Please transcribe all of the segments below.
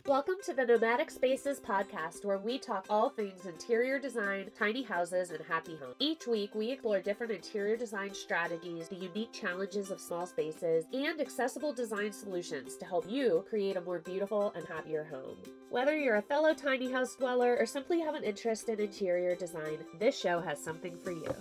Welcome to the Nomadic Spaces podcast, where we talk all things interior design, tiny houses, and happy homes. Each week, we explore different interior design strategies, the unique challenges of small spaces, and accessible design solutions to help you create a more beautiful and happier home. Whether you're a fellow tiny house dweller or simply have an interest in interior design, this show has something for you.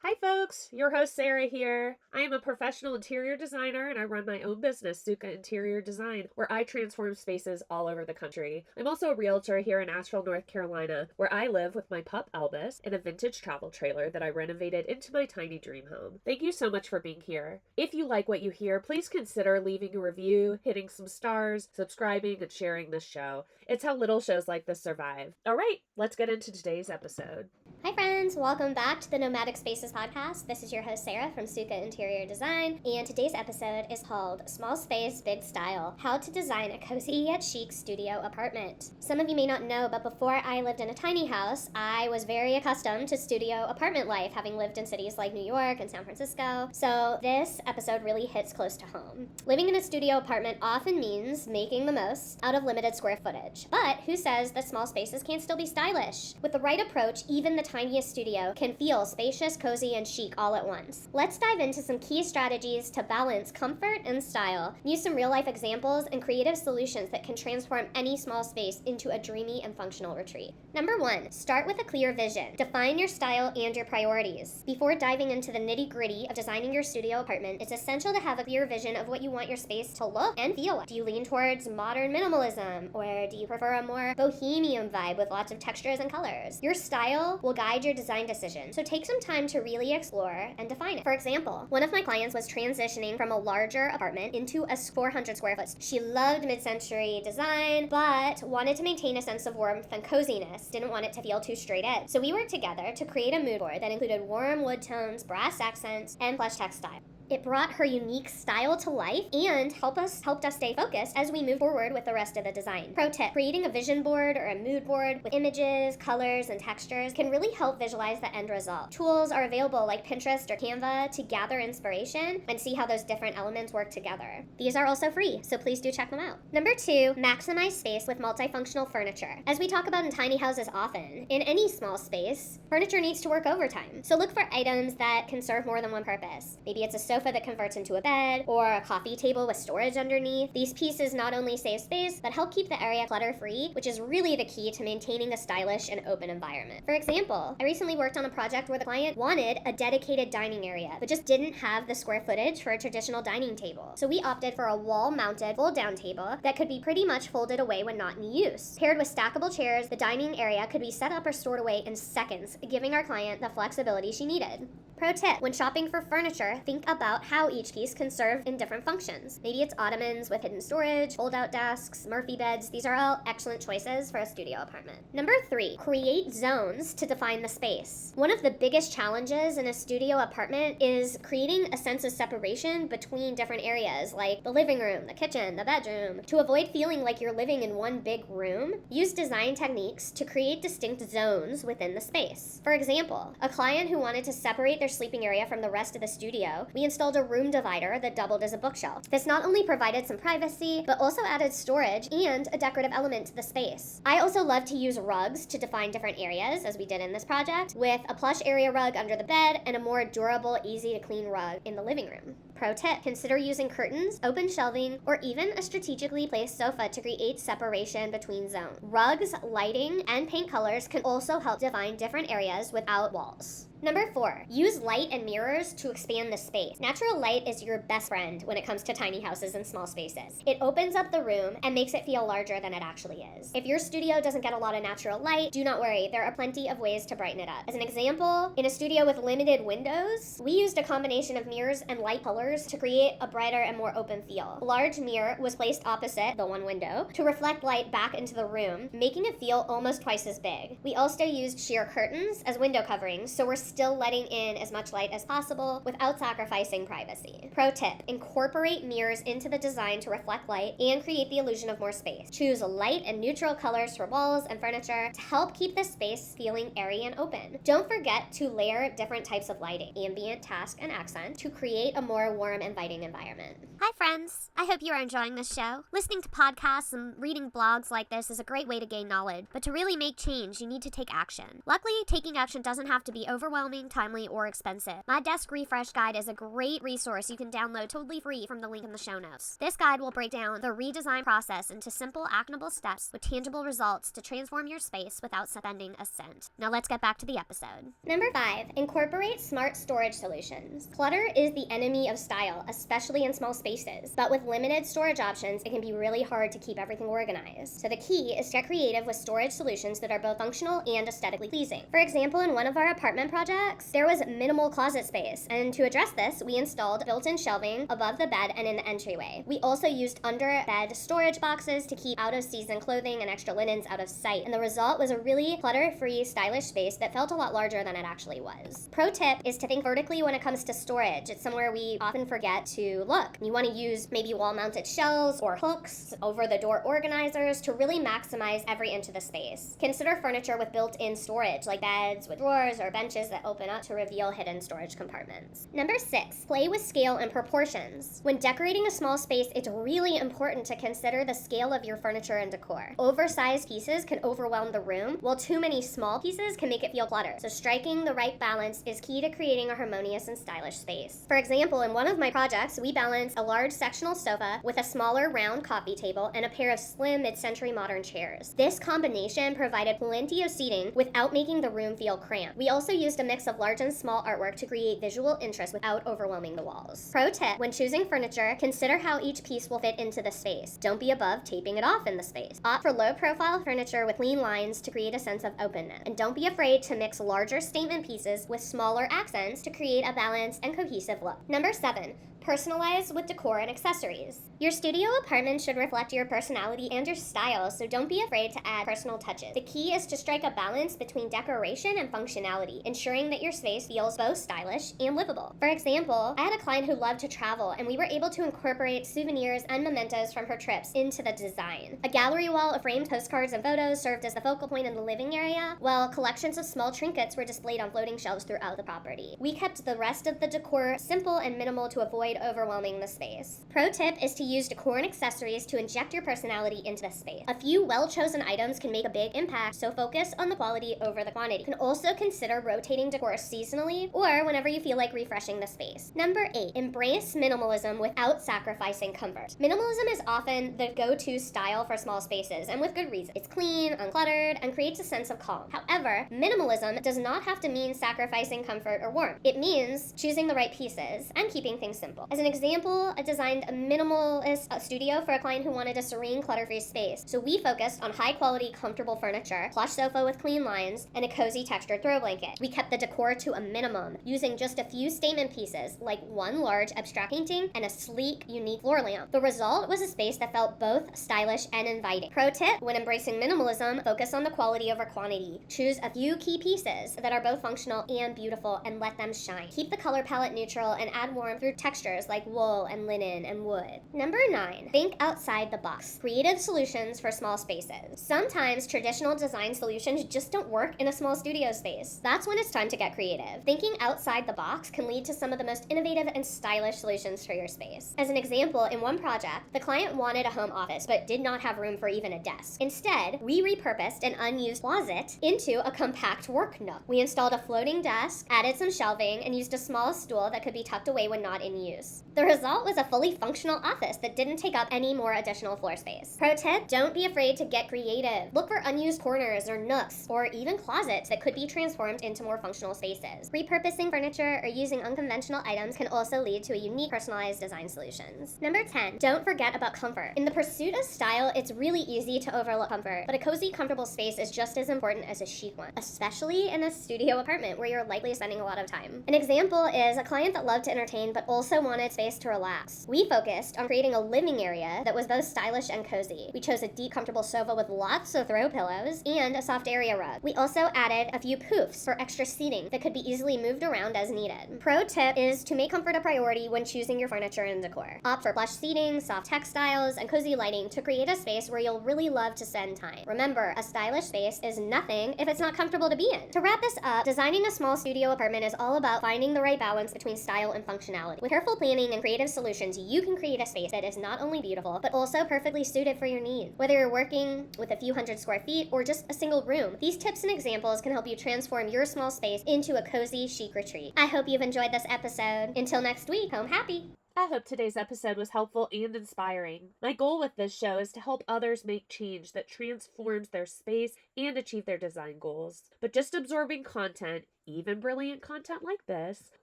Hi folks, your host Sarah here. I am a professional interior designer and I run my own business, Chic Interior Design, where I transform spaces all over the country. I'm also a realtor here in Asheville, North Carolina, where I live with my pup Elvis in a vintage travel trailer that I renovated into my tiny dream home. Thank you so much for being here. If you like what you hear, please consider leaving a review, hitting some stars, subscribing, and sharing this show. It's how little shows like this survive. All right, let's get into today's episode. Hi friends, welcome back to the Nomadic Spaces podcast. This is your host Sarah from Suka Interior Design, and today's episode is called Small Space, Big Style, How to Design a Cozy Yet Chic Studio Apartment. Some of you may not know, but before I lived in a tiny house, I was very accustomed to studio apartment life, having lived in cities like New York and San Francisco, so this episode really hits close to home. Living in a studio apartment often means making the most out of limited square footage, but who says that small spaces can't still be stylish? With the right approach, even the tiniest studio can feel spacious, cozy, and chic all at once. Let's dive into some key strategies to balance comfort and style, use some real-life examples, and creative solutions that can transform any small space into a dreamy and functional retreat. Number 1, start with a clear vision. Define your style and your priorities. Before diving into the nitty-gritty of designing your studio apartment, it's essential to have a clear vision of what you want your space to look and feel like. Do you lean towards modern minimalism, or do you prefer a more bohemian vibe with lots of textures and colors? Your style will guide your design decision, so take some time to really explore and define it. For example, one of my clients was transitioning from a larger apartment into a 400 square foot. She loved mid-century design, but wanted to maintain a sense of warmth and coziness, didn't want it to feel too straight edge. So we worked together to create a mood board that included warm wood tones, brass accents, and plush textile. It brought her unique style to life and helped us stay focused as we move forward with the rest of the design. Pro tip, creating a vision board or a mood board with images, colors, and textures can really help visualize the end result. Tools are available like Pinterest or Canva to gather inspiration and see how those different elements work together. These are also free, so please do check them out. Number 2, maximize space with multifunctional furniture. As we talk about in tiny houses often, in any small space, furniture needs to work overtime. So look for items that can serve more than one purpose. Maybe it's a sofa that converts into a bed, or a coffee table with storage underneath. These pieces not only save space, but help keep the area clutter-free, which is really the key to maintaining a stylish and open environment. For example, I recently worked on a project where the client wanted a dedicated dining area, but just didn't have the square footage for a traditional dining table. So we opted for a wall-mounted fold-down table that could be pretty much folded away when not in use. Paired with stackable chairs, the dining area could be set up or stored away in seconds, giving our client the flexibility she needed. Pro tip, when shopping for furniture, think about how each piece can serve in different functions. Maybe it's ottomans with hidden storage, fold-out desks, Murphy beds. These are all excellent choices for a studio apartment. Number 3, create zones to define the space. One of the biggest challenges in a studio apartment is creating a sense of separation between different areas, like the living room, the kitchen, the bedroom. To avoid feeling like you're living in one big room, use design techniques to create distinct zones within the space. For example, a client who wanted to separate their sleeping area from the rest of the studio, we installed a room divider that doubled as a bookshelf. This not only provided some privacy, but also added storage and a decorative element to the space. I also love to use rugs to define different areas, as we did in this project, with a plush area rug under the bed and a more durable, easy to clean rug in the living room. Pro tip, consider using curtains, open shelving, or even a strategically placed sofa to create separation between zones. Rugs, lighting, and paint colors can also help define different areas without walls. Number 4, use light and mirrors to expand the space. Natural light is your best friend when it comes to tiny houses and small spaces. It opens up the room and makes it feel larger than it actually is. If your studio doesn't get a lot of natural light, do not worry, there are plenty of ways to brighten it up. As an example, in a studio with limited windows, we used a combination of mirrors and light colors to create a brighter and more open feel. A large mirror was placed opposite the one window to reflect light back into the room, making it feel almost twice as big. We also used sheer curtains as window coverings, so we're still letting in as much light as possible without sacrificing privacy. Pro tip, incorporate mirrors into the design to reflect light and create the illusion of more space. Choose light and neutral colors for walls and furniture to help keep the space feeling airy and open. Don't forget to layer different types of lighting, ambient, task, and accent, to create a more warm, inviting environment. Hi friends, I hope you are enjoying this show. Listening to podcasts and reading blogs like this is a great way to gain knowledge, but to really make change, you need to take action. Luckily, taking action doesn't have to be overwhelming, timely, or expensive. My Desk Refresh Guide is a great resource you can download totally free from the link in the show notes. This guide will break down the redesign process into simple, actionable steps with tangible results to transform your space without spending a cent. Now let's get back to the episode. Number 5, incorporate smart storage solutions. Clutter is the enemy of style, especially in small spaces, but with limited storage options, it can be really hard to keep everything organized. So the key is to get creative with storage solutions that are both functional and aesthetically pleasing. For example, in one of our apartment projects, there was minimal closet space, and to address this, we installed built-in shelving above the bed and in the entryway. We also used under-bed storage boxes to keep out-of-season clothing and extra linens out of sight, and the result was a really clutter-free, stylish space that felt a lot larger than it actually was. Pro tip is to think vertically when it comes to storage. It's somewhere we often forget to look. You want to use maybe wall-mounted shelves or hooks, over-the-door organizers to really maximize every inch of the space. Consider furniture with built-in storage, like beds with drawers or benches that open up to reveal hidden storage compartments. Number 6, play with scale and proportions. When decorating a small space, it's really important to consider the scale of your furniture and decor. Oversized pieces can overwhelm the room, while too many small pieces can make it feel cluttered. So striking the right balance is key to creating a harmonious and stylish space. For example, in one of my projects, we balanced a large sectional sofa with a smaller round coffee table and a pair of slim mid-century modern chairs. This combination provided plenty of seating without making the room feel cramped. We also used a mix of large and small artwork to create visual interest without overwhelming the walls. Pro tip, when choosing furniture, consider how each piece will fit into the space. Don't be above taping it off in the space. Opt for low-profile furniture with clean lines to create a sense of openness. And don't be afraid to mix larger statement pieces with smaller accents to create a balanced and cohesive look. Number 7, personalize with decor and accessories. Your studio apartment should reflect your personality and your style, so don't be afraid to add personal touches. The key is to strike a balance between decoration and functionality, ensuring that your space feels both stylish and livable. For example, I had a client who loved to travel, and we were able to incorporate souvenirs and mementos from her trips into the design. A gallery wall of framed postcards and photos served as the focal point in the living area, while collections of small trinkets were displayed on floating shelves throughout the property. We kept the rest of the decor simple and minimal to avoid overwhelming the space. Pro tip is to use decor and accessories to inject your personality into the space. A few well-chosen items can make a big impact, so focus on the quality over the quantity. You can also consider rotating decor seasonally or whenever you feel like refreshing the space. Number 8, embrace minimalism without sacrificing comfort. Minimalism is often the go-to style for small spaces, and with good reason. It's clean, uncluttered, and creates a sense of calm. However, minimalism does not have to mean sacrificing comfort or warmth. It means choosing the right pieces and keeping things simple. As an example, I designed a minimalist studio for a client who wanted a serene, clutter-free space. So we focused on high-quality, comfortable furniture, plush sofa with clean lines, and a cozy textured throw blanket. We kept the decor to a minimum, using just a few statement pieces, like one large abstract painting and a sleek, unique floor lamp. The result was a space that felt both stylish and inviting. Pro tip, when embracing minimalism, focus on the quality over quantity. Choose a few key pieces that are both functional and beautiful and let them shine. Keep the color palette neutral and add warmth through textures like wool and linen and wood. Number 9, think outside the box. Creative solutions for small spaces. Sometimes traditional design solutions just don't work in a small studio space. That's when it's time to get creative. Thinking outside the box can lead to some of the most innovative and stylish solutions for your space. As an example, in one project, the client wanted a home office but did not have room for even a desk. Instead, we repurposed an unused closet into a compact work nook. We installed a floating desk, added some shelving, and used a small stool that could be tucked away when not in use. The result was a fully functional office that didn't take up any more additional floor space. Pro tip, don't be afraid to get creative. Look for unused corners or nooks, or even closets that could be transformed into more functional spaces. Repurposing furniture or using unconventional items can also lead to a unique personalized design solutions. Number 10, don't forget about comfort. In the pursuit of style, it's really easy to overlook comfort, but a cozy, comfortable space is just as important as a chic one, especially in a studio apartment where you're likely spending a lot of time. An example is a client that loved to entertain but also wanted space to relax. We focused on creating a living area that was both stylish and cozy. We chose a deep, comfortable sofa with lots of throw pillows and a soft area rug. We also added a few poofs for extra seating that could be easily moved around as needed. Pro tip is to make comfort a priority when choosing your furniture and decor. Opt for plush seating, soft textiles, and cozy lighting to create a space where you'll really love to spend time. Remember, a stylish space is nothing if it's not comfortable to be in. To wrap this up, designing a small studio apartment is all about finding the right balance between style and functionality. With careful planning and creative solutions, you can create a space that is not only beautiful, but also perfectly suited for your needs. Whether you're working with a few hundred square feet or just a single room, these tips and examples can help you transform your small space into a cozy, chic retreat. I hope you've enjoyed this episode. Until next week, home happy! I hope today's episode was helpful and inspiring. My goal with this show is to help others make change that transforms their space and achieve their design goals. But just absorbing content, even brilliant content like this,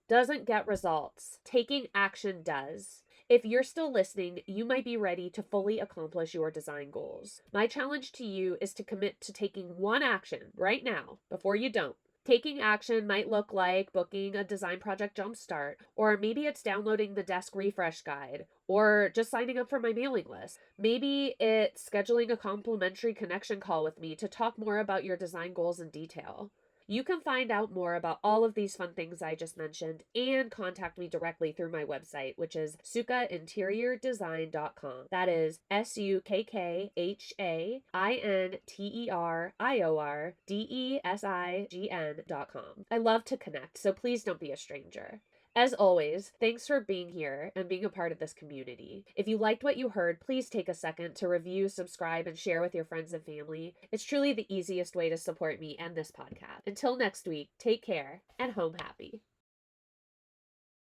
doesn't get results. Taking action does. If you're still listening, you might be ready to fully accomplish your design goals. My challenge to you is to commit to taking one action right now before you don't. Taking action might look like booking a design project jumpstart, or maybe it's downloading the desk refresh guide, or just signing up for my mailing list. Maybe it's scheduling a complimentary connection call with me to talk more about your design goals in detail. You can find out more about all of these fun things I just mentioned and contact me directly through my website, which is sukkainteriordesign.com. That is sukkainteriordesign.com. I love to connect, so please don't be a stranger. As always, thanks for being here and being a part of this community. If you liked what you heard, please take a second to review, subscribe, and share with your friends and family. It's truly the easiest way to support me and this podcast. Until next week, take care and home happy.